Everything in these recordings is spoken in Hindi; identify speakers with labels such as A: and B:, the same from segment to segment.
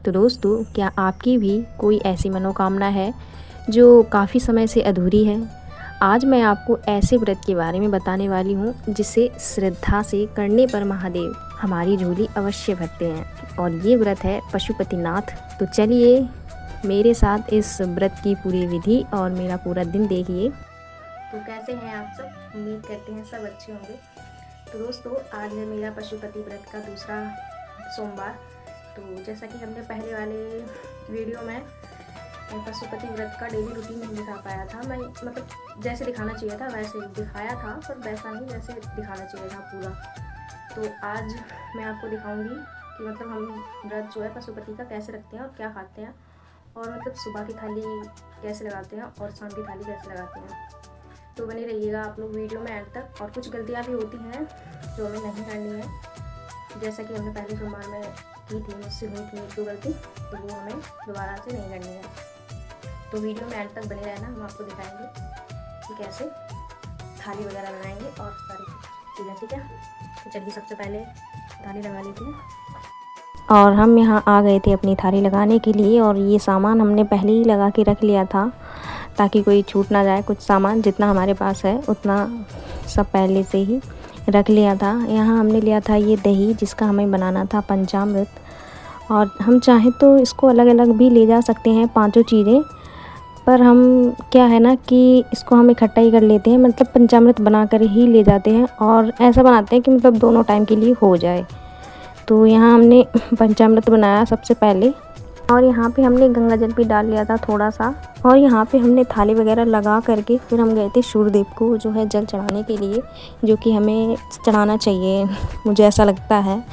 A: तो दोस्तों, क्या आपकी भी कोई ऐसी मनोकामना है जो काफ़ी समय से अधूरी है? आज मैं आपको ऐसे व्रत के बारे में बताने वाली हूँ जिसे श्रद्धा से करने पर महादेव हमारी झोली अवश्य भरते हैं, और ये व्रत है पशुपतिनाथ। तो चलिए मेरे साथ इस व्रत की पूरी विधि और मेरा पूरा दिन देखिए। तो कैसे हैं आप सब? उम्मीद करते हैं सब अच्छे होंगे। तो दोस्तों, आज है मेरा पशुपति व्रत का दूसरा सोमवार। तो जैसा कि हमने पहले वाले वीडियो में पशुपति व्रत का डेली रूटीन नहीं दिखा पाया था, मैं मतलब जैसे दिखाना चाहिए था वैसे दिखाया था, पर वैसा नहीं जैसे दिखाना चाहिए था पूरा। तो आज मैं आपको दिखाऊंगी कि मतलब हम व्रत जो है पशुपति का कैसे रखते हैं और क्या खाते हैं, और मतलब सुबह की थाली कैसे लगाते हैं और शाम की थाली कैसे लगाते हैं। तो बने रहिएगा आप लोग वीडियो में एंड तक। और कुछ गलतियाँ भी होती हैं जो हमें नहीं करनी है, जैसा कि हमने पहले सोमवार में की थी, मुझसे हुई थी एक दो गलती, तो वो हमें दोबारा से नहीं करनी है। तो वीडियो में एंड तक बने रहना, हम आपको दिखाएंगे कि कैसे थाली वगैरह बनाएंगे और सारी चीज़ें, ठीक है। तो चलिए सबसे पहले थाली लगा लेती हूँ। और हम यहाँ आ गए थे अपनी थाली लगाने के लिए, और ये सामान हमने पहले ही लगा के रख लिया था ताकि कोई छूट ना जाए। कुछ सामान जितना हमारे पास है उतना सब पहले से ही रख लिया था। यहाँ हमने लिया था ये दही, जिसका हमें बनाना था पंचामृत, और हम चाहें तो इसको अलग अलग भी ले जा सकते हैं पांचों चीज़ें, पर हम क्या है ना कि इसको हम इकट्ठा ही कर लेते हैं, मतलब पंचामृत बना कर ही ले जाते हैं, और ऐसा बनाते हैं कि मतलब दोनों टाइम के लिए हो जाए। तो यहाँ हमने पंचामृत बनाया सबसे पहले, और यहाँ पे हमने गंगा जल भी डाल लिया था थोड़ा सा, और यहाँ पे हमने थाली वगैरह लगा करके फिर हम गए थे सूर्यदेव को जो है जल चढ़ाने के लिए, जो कि हमें चढ़ाना चाहिए, मुझे ऐसा लगता है।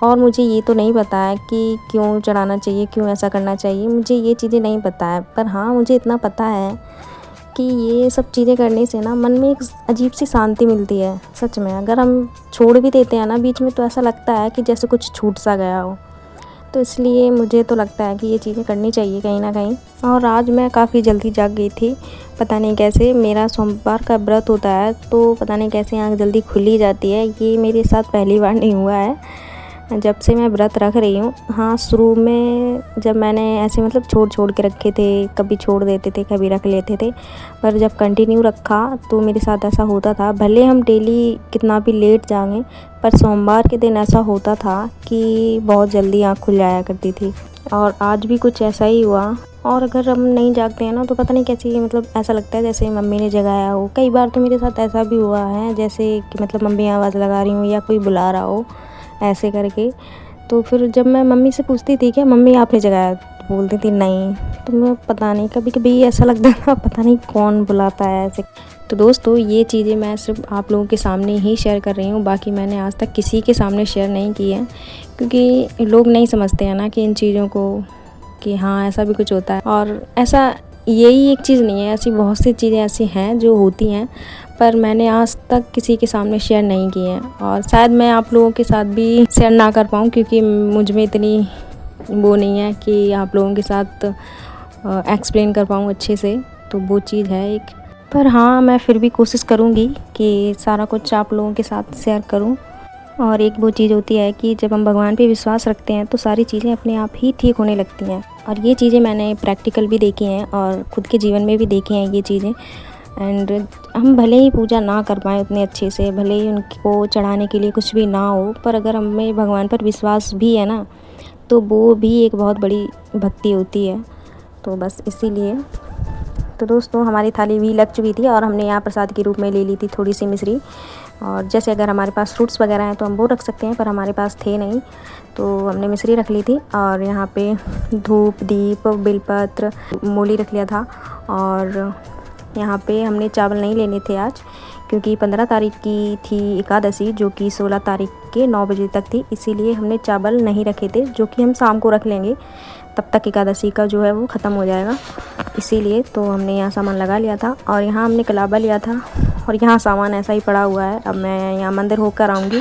A: और मुझे ये तो नहीं पता है कि क्यों चढ़ाना चाहिए, क्यों ऐसा करना चाहिए, मुझे ये चीज़ें नहीं पता है। पर हाँ, मुझे इतना पता है कि ये सब चीज़ें करने से ना मन में एक अजीब सी शांति मिलती है सच में। अगर हम छोड़ भी देते हैं ना बीच में, तो ऐसा लगता है कि जैसे कुछ छूट सा गया हो। तो इसलिए मुझे तो लगता है कि ये चीज़ें करनी चाहिए कहीं ना कहीं। और आज मैं काफ़ी जल्दी जाग गई थी, पता नहीं कैसे। मेरा सोमवार का व्रत होता है तो पता नहीं कैसे आँख जल्दी खुल ही जाती है। ये मेरे साथ पहली बार नहीं हुआ है जब से मैं व्रत रख रही हूँ। हाँ, शुरू में जब मैंने ऐसे मतलब छोड़ के रखे थे, कभी छोड़ देते थे कभी रख लेते थे, पर जब कंटिन्यू रखा तो मेरे साथ ऐसा होता था। भले हम डेली कितना भी लेट जागें, पर सोमवार के दिन ऐसा होता था कि बहुत जल्दी आँख खुल जाया करती थी, और आज भी कुछ ऐसा ही हुआ। और अगर हम नहीं जागते हैं ना तो पता नहीं कैसे, मतलब ऐसा लगता है जैसे मम्मी ने जगाया हो। कई बार तो मेरे साथ ऐसा भी हुआ है जैसे कि मतलब मम्मी आवाज़ लगा रही हूँ या कोई बुला रहा हो ऐसे करके। तो फिर जब मैं मम्मी से पूछती थी क्या मम्मी आपने जगाया, तो बोलती थी नहीं। तो मैं पता नहीं, कभी कभी ऐसा लगता था पता नहीं कौन बुलाता है ऐसे। तो दोस्तों, ये चीज़ें मैं सिर्फ आप लोगों के सामने ही शेयर कर रही हूँ, बाकी मैंने आज तक किसी के सामने शेयर नहीं की है, क्योंकि लोग नहीं समझते हैं ना कि इन चीज़ों को, कि हाँ ऐसा भी कुछ होता है। और ऐसा यही एक चीज़ नहीं है, ऐसी बहुत सी चीज़ें ऐसी हैं जो होती हैं, पर मैंने आज तक किसी के सामने शेयर नहीं की हैं, और शायद मैं आप लोगों के साथ भी शेयर ना कर पाऊँ, क्योंकि मुझ में इतनी वो नहीं है कि आप लोगों के साथ एक्सप्लेन कर पाऊँ अच्छे से। तो वो चीज़ है एक। पर हाँ, मैं फिर भी कोशिश करूँगी कि सारा कुछ आप लोगों के साथ शेयर करूँ। और एक वो चीज़ होती है कि जब हम भगवान पे विश्वास रखते हैं तो सारी चीज़ें अपने आप ही ठीक होने लगती हैं, और ये चीज़ें मैंने प्रैक्टिकल भी देखी हैं और खुद के जीवन में भी देखी हैं ये चीज़ें। एंड हम भले ही पूजा ना कर पाएँ उतने अच्छे से, भले ही उनको चढ़ाने के लिए कुछ भी ना हो, पर अगर हमें भगवान पर विश्वास भी है ना, तो वो भी एक बहुत बड़ी भक्ति होती है। तो बस इसीलिए। तो दोस्तों, हमारी थाली भी लग चुकी थी, और हमने यहाँ प्रसाद के रूप में ले ली थी थोड़ी सी मिश्री। और जैसे अगर हमारे पास फ्रूट्स वगैरह हैं तो हम वो रख सकते हैं, पर हमारे पास थे नहीं, तो हमने मिश्री रख ली थी। और यहाँ पे धूप, दीप, बेलपत्र, मूली रख लिया था। और यहाँ पे हमने चावल नहीं लेने थे आज, क्योंकि 15 तारीख की थी एकादशी, जो कि 16 तारीख के 9 बजे तक थी, इसीलिए हमने चावल नहीं रखे थे, जो कि हम शाम को रख लेंगे, तब तक एकादशी का जो है वो ख़त्म हो जाएगा, इसीलिए। तो हमने यहाँ सामान लगा लिया था, और यहाँ हमने कलाबा लिया था, और यहाँ सामान ऐसा ही पड़ा हुआ है। अब मैं यहाँ मंदिर होकर आऊँगी,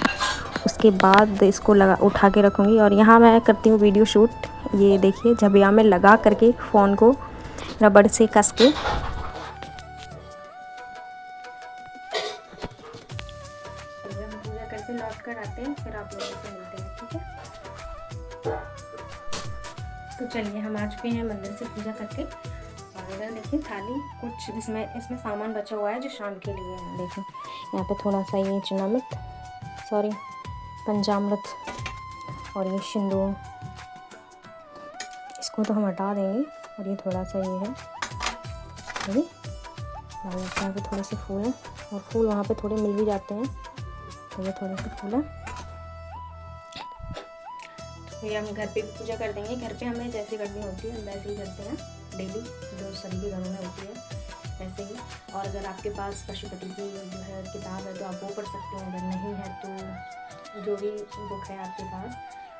A: उसके बाद इसको लगा उठा के रखूँगी। और यहाँ मैं करती हूँ वीडियो शूट। ये देखिए, झबिया में लगा करके फ़ोन को रबड़ से कस के। हम पूजा करके लौट कर आते हैं, फिर आप लोगों से मिलते हैं, ठीक है। तो चलिए हम आ चुके हैं मंदिर से पूजा करके। और इधर देखिए थाली कुछ इसमें सामान बचा हुआ है जो शाम के लिए है। देखो यहाँ पे थोड़ा सा ये चनामृत, सॉरी पंचामृत, और ये सिंदूर, इसको तो हम हटा देंगे। और ये थोड़ा सा ये है, डाल देते हैं। थोड़े से फूल हैं और फूल वहाँ पे थोड़े मिल भी जाते हैं, तो ये थोड़े से फूल हैं। तो ये हम घर पे भी पूजा कर देंगे। घर पे हमें जैसे करनी होती है वैसे ही करते हैं डेली, जो सभी के घरों में होती है वैसे ही। और अगर आपके पास पशुपति की जो है किताब है तो आप वो पढ़ सकते हैं, अगर नहीं है तो जो भी बुक है आपके पास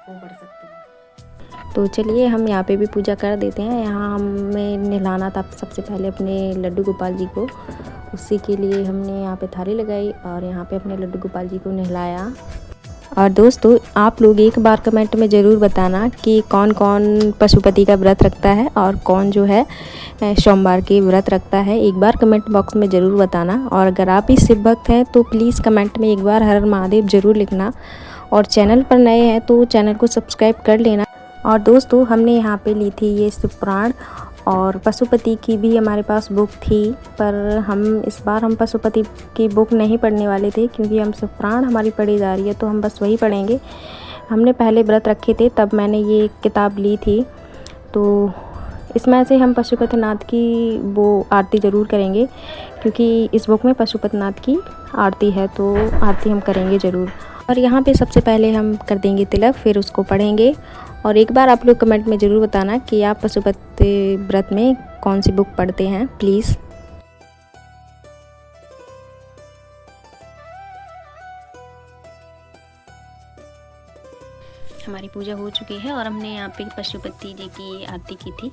A: वो पढ़ सकते हैं। तो चलिए हम यहाँ पे भी पूजा कर देते हैं। यहाँ हमें नहलाना था सबसे पहले अपने लड्डू गोपाल जी को, उसी के लिए हमने यहाँ पे थाली लगाई और यहाँ पे अपने लड्डू गोपाल जी को नहलाया। और दोस्तों आप लोग एक बार कमेंट में ज़रूर बताना कि कौन कौन पशुपति का व्रत रखता है और कौन जो है सोमवार के व्रत रखता है। एक बार कमेंट बॉक्स में ज़रूर बताना। और अगर आप भी शिव भक्त हैं तो प्लीज़ कमेंट में एक बार हर हर महादेव ज़रूर लिखना। और चैनल पर नए हैं तो चैनल को सब्सक्राइब कर लेना। और दोस्तों हमने यहाँ पे ली थी ये शिव पुराण, और पशुपति की भी हमारे पास बुक थी, पर इस बार हम पशुपति की बुक नहीं पढ़ने वाले थे क्योंकि हम शिव पुराण हमारी पढ़ी जा रही है तो हम बस वही पढ़ेंगे। हमने पहले व्रत रखे थे तब मैंने ये किताब ली थी, तो इसमें से हम पशुपतिनाथ की वो आरती ज़रूर करेंगे क्योंकि इस बुक में पशुपतिनाथ की आरती है, तो आरती हम करेंगे ज़रूर। और यहाँ पे सबसे पहले हम कर देंगे तिलक, फिर उसको पढ़ेंगे। और एक बार आप लोग कमेंट में ज़रूर बताना कि आप पशुपति व्रत में कौन सी बुक पढ़ते हैं प्लीज़। हमारी पूजा हो चुकी है और हमने यहाँ पे पशुपति जी की आरती की थी,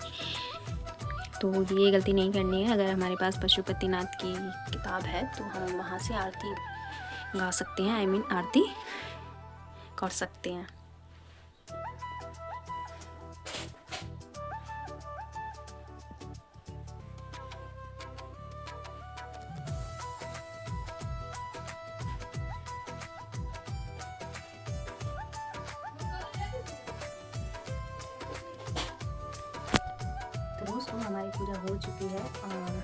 A: तो ये गलती नहीं करनी है। अगर हमारे पास पशुपतिनाथ की किताब है तो हम वहाँ से आरती गा सकते हैं, आरती कर सकते हैं। तो दोस्तों हमारी पूजा हो चुकी है और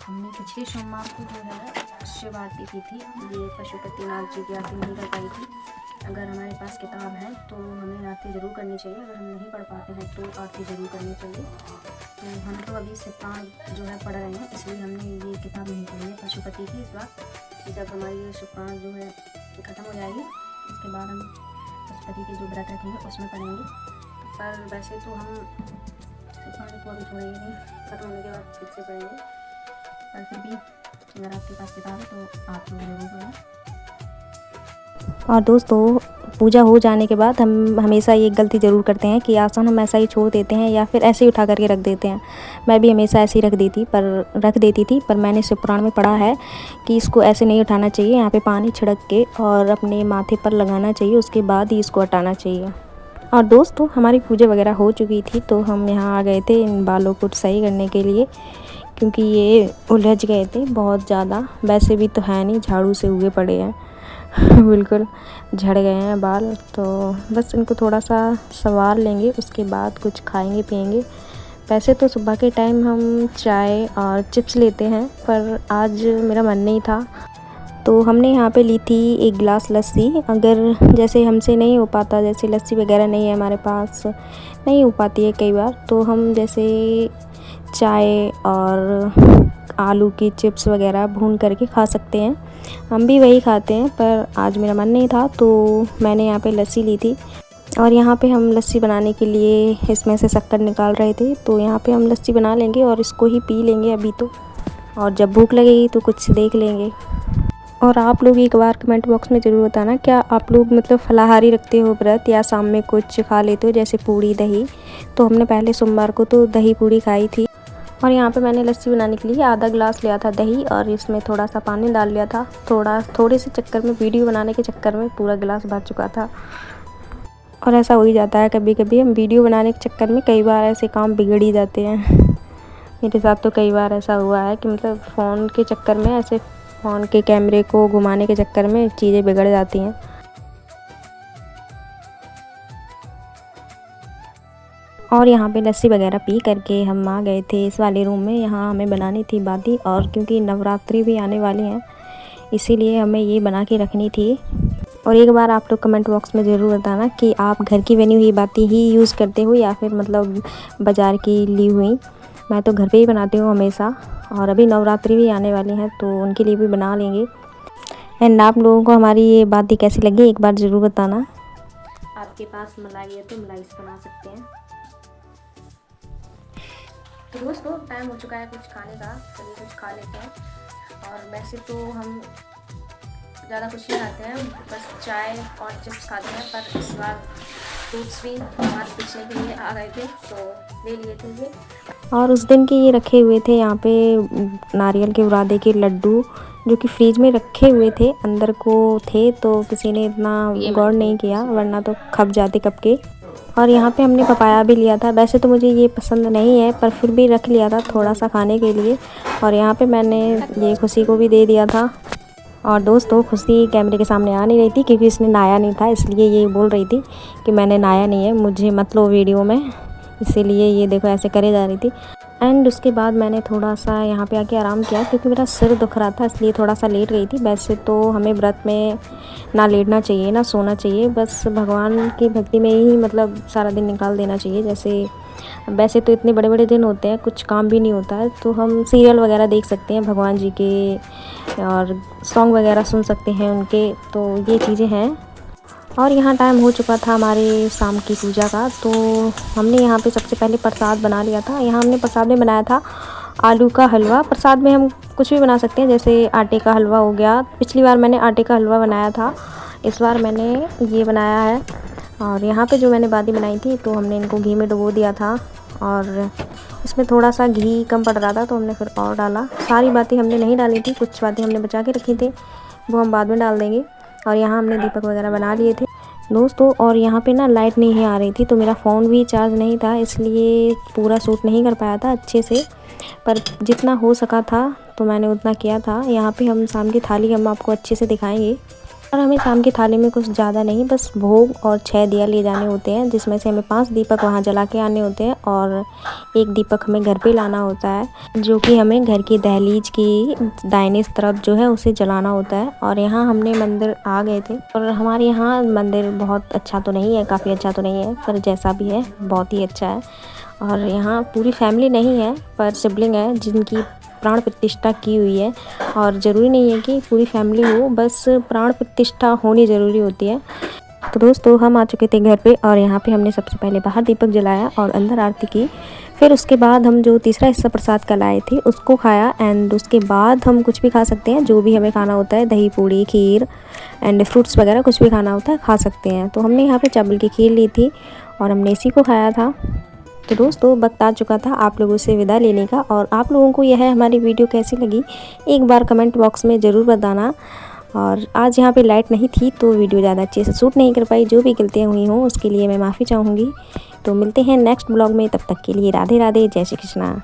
A: हमने पिछले सोमवार को जो है शिव आरती की थी। ये पशुपतिनाथ जी की आरती नहीं कर पाई थी। अगर हमारे पास किताब है तो हमें आरती ज़रूर करनी चाहिए, अगर हम नहीं पढ़ पाते हैं तो आरती ज़रूर करनी चाहिए। तो हम तो अभी शिव पुराण जो है पढ़ रहे हैं, इसलिए हमने ये किताब नहीं पढ़ी है पशुपति की इस बार। जब हमारी ये शिव पुराण जो है ख़त्म हो जाएगी इसके बाद हम पशुपति के जो व्रत रखेंगे उसमें पढ़ेंगे। पर वैसे तो हम शिव पुराण को अभी छोड़ेंगे नहीं, खत्म होने के बाद फिर से पढ़ेंगे। पर फिर भी अगर आपके पास किताब है तो आप लोग ज़रूर पढ़ें। और दोस्तों पूजा हो जाने के बाद हम हमेशा ये गलती ज़रूर करते हैं कि आसन हम ऐसा ही छोड़ देते हैं या फिर ऐसे ही उठा करके रख देते हैं। मैं भी हमेशा ऐसे ही रख देती थी, पर मैंने शिव पुराण में पढ़ा है कि इसको ऐसे नहीं उठाना चाहिए। यहाँ पे पानी छिड़क के और अपने माथे पर लगाना चाहिए, उसके बाद ही इसको हटाना चाहिए। और दोस्तों हमारी पूजा वगैरह हो चुकी थी तो हम यहाँ आ गए थे इन बालों को सही करने के लिए, क्योंकि ये उलझ गए थे बहुत ज़्यादा। वैसे भी तो है नहीं, झाड़ू से उगे पड़े हैं बिल्कुल झड़ गए हैं बाल। तो बस इनको थोड़ा सा संवार लेंगे, उसके बाद कुछ खाएंगे पिएंगे। वैसे तो सुबह के टाइम हम चाय और चिप्स लेते हैं, पर आज मेरा मन नहीं था तो हमने यहाँ पे ली थी 1 गिलास लस्सी। अगर जैसे हमसे नहीं हो पाता, जैसे लस्सी वगैरह नहीं है हमारे पास, नहीं हो पाती है कई बार, तो हम जैसे चाय और आलू की चिप्स वगैरह भून करके खा सकते हैं। हम भी वही खाते हैं, पर आज मेरा मन नहीं था तो मैंने यहाँ पे लस्सी ली थी। और यहाँ पे हम लस्सी बनाने के लिए इसमें से शक्कर निकाल रहे थे, तो यहाँ पे हम लस्सी बना लेंगे और इसको ही पी लेंगे अभी तो, और जब भूख लगेगी तो कुछ देख लेंगे। और आप लोग एक बार कमेंट बॉक्स में ज़रूर बताना, क्या आप लोग मतलब फलाहारी रखते हो व्रत या शाम में कुछ खा लेते हो जैसे पूड़ी दही। तो हमने पहले सोमवार को तो दही पूड़ी खाई थी। और यहाँ पे मैंने लस्सी बनाने के लिए आधा गिलास लिया था दही और इसमें थोड़ा सा पानी डाल लिया था। थोड़े से चक्कर में, वीडियो बनाने के चक्कर में पूरा गिलास भर चुका था। और ऐसा हो ही जाता है कभी कभी, हम वीडियो बनाने के चक्कर में कई बार ऐसे काम बिगड़ ही जाते हैं। मेरे साथ तो कई बार ऐसा हुआ है कि मतलब फ़ोन के चक्कर में, ऐसे फ़ोन के कैमरे को घुमाने के चक्कर में चीज़ें बिगड़ जाती हैं। और यहाँ पे लस्सी वगैरह पी करके हम आ गए थे इस वाले रूम में। यहाँ हमें बनानी थी बाती, और क्योंकि नवरात्रि भी आने वाले हैं इसीलिए हमें ये बना के रखनी थी। और एक बार आप लोग कमेंट बॉक्स में ज़रूर बताना कि आप घर की बनी हुई बाती ही यूज़ करते हो या फिर मतलब बाज़ार की ली हुई। मैं तो घर पे ही बनाती हूँ हमेशा, और अभी नवरात्रि भी आने वाले हैं तो उनके लिए भी बना लेंगे। एंड आप लोगों को हमारी ये बाती कैसी लगी एक बार ज़रूर बताना। आपके पास मलाई है तो मलाई से बना सकते हैं। तो दोस्तों टाइम हो चुका है कुछ खाने का, चलिए कुछ खा लेते हैं। और वैसे तो हम ज़्यादा कुछ नहीं खाते हैं, बस चाय और चिप्स खाते हैं, पर इस बार फ्रूट्स भी हमारे पूछने के लिए आ गए थे तो ले लिए थे ये। और उस दिन के ये रखे हुए थे यहाँ पे नारियल के बुरादे के लड्डू, जो कि फ्रीज में रखे हुए थे, अंदर को थे तो किसी ने इतना गौर नहीं किया, वरना तो खप जाते कब के। और यहाँ पे हमने पपाया भी लिया था। वैसे तो मुझे ये पसंद नहीं है, पर फिर भी रख लिया था थोड़ा सा खाने के लिए। और यहाँ पे मैंने ये खुशी को भी दे दिया था। और दोस्तों खुशी कैमरे के सामने आ नहीं रही थी क्योंकि इसने नहाया नहीं था, इसलिए ये बोल रही थी कि मैंने नहाया नहीं है, मुझे मत लो वीडियो में, इसीलिए ये देखो ऐसे करे जा रही थी। एंड उसके बाद मैंने थोड़ा सा यहाँ पे आके आराम किया क्योंकि मेरा सिर दुख रहा था, इसलिए थोड़ा सा लेट रही थी। वैसे तो हमें व्रत में ना लेटना चाहिए ना सोना चाहिए, बस भगवान की भक्ति में ही मतलब सारा दिन निकाल देना चाहिए। जैसे वैसे तो इतने बड़े बड़े दिन होते हैं, कुछ काम भी नहीं होता है, तो हम सीरियल वगैरह देख सकते हैं भगवान जी के, और सॉन्ग वगैरह सुन सकते हैं उनके, तो ये चीज़ें हैं। और यहाँ टाइम हो चुका था हमारे शाम की पूजा का, तो हमने यहाँ पे सबसे पहले प्रसाद बना लिया था। यहाँ हमने प्रसाद में बनाया था आलू का हलवा। प्रसाद में हम कुछ भी बना सकते हैं, जैसे आटे का हलवा हो गया। पिछली बार मैंने आटे का हलवा बनाया था, इस बार मैंने ये बनाया है। और यहाँ पे जो मैंने बाती बनाई थी तो हमने इनको घी में डुबो दिया था, और इसमें थोड़ा सा घी कम पड़ रहा था तो हमने फिर और डाला। सारी बातें हमने नहीं डाली थी, कुछ बातें हमने बचा के रखी थी, वो हम बाद में डाल देंगे। और यहाँ हमने दीपक वगैरह बना लिए थे दोस्तों। और यहाँ पे ना लाइट नहीं आ रही थी, तो मेरा फ़ोन भी चार्ज नहीं था, इसलिए पूरा शूट नहीं कर पाया था अच्छे से, पर जितना हो सका था तो मैंने उतना किया था। यहाँ पे हम शाम की थाली हम आपको अच्छे से दिखाएंगे। और हमें शाम की थाली में कुछ ज़्यादा नहीं, बस भोग और 6 दिया ले जाने होते हैं, जिसमें से हमें 5 दीपक वहाँ जला के आने होते हैं, और 1 दीपक हमें घर पे लाना होता है, जो कि हमें घर की दहलीज की दाहिने तरफ जो है उसे जलाना होता है। और यहाँ हमने मंदिर आ गए थे, और हमारे यहाँ मंदिर बहुत अच्छा तो नहीं है, काफ़ी अच्छा तो नहीं है, पर जैसा भी है बहुत ही अच्छा है। और यहाँ पूरी फैमिली नहीं है, पर सिबलिंग है जिनकी प्राण प्रतिष्ठा की हुई है। और ज़रूरी नहीं है कि पूरी फैमिली हो, बस प्राण प्रतिष्ठा होनी ज़रूरी होती है। तो दोस्तों हम आ चुके थे घर पे, और यहाँ पे हमने सबसे पहले बाहर दीपक जलाया और अंदर आरती की। फिर उसके बाद हम जो तीसरा हिस्सा प्रसाद का लाए थे उसको खाया। एंड उसके बाद हम कुछ भी खा सकते हैं, जो भी हमें खाना होता है, दही पूड़ी खीर एंड फ्रूट्स वगैरह कुछ भी खाना होता है खा सकते हैं। तो हमने यहाँ पे चावल की खीर ली थी और हमने इसी को खाया था। तो दोस्तों वक्त आ चुका था आप लोगों से विदा लेने का, और आप लोगों को यह हमारी वीडियो कैसी लगी एक बार कमेंट बॉक्स में ज़रूर बताना। और आज यहाँ पे लाइट नहीं थी तो वीडियो ज़्यादा अच्छे से शूट नहीं कर पाई, जो भी गलतियाँ हुई हों उसके लिए मैं माफ़ी चाहूँगी। तो मिलते हैं नेक्स्ट ब्लॉग में, तब तक के लिए राधे राधे, जय श्री कृष्णा।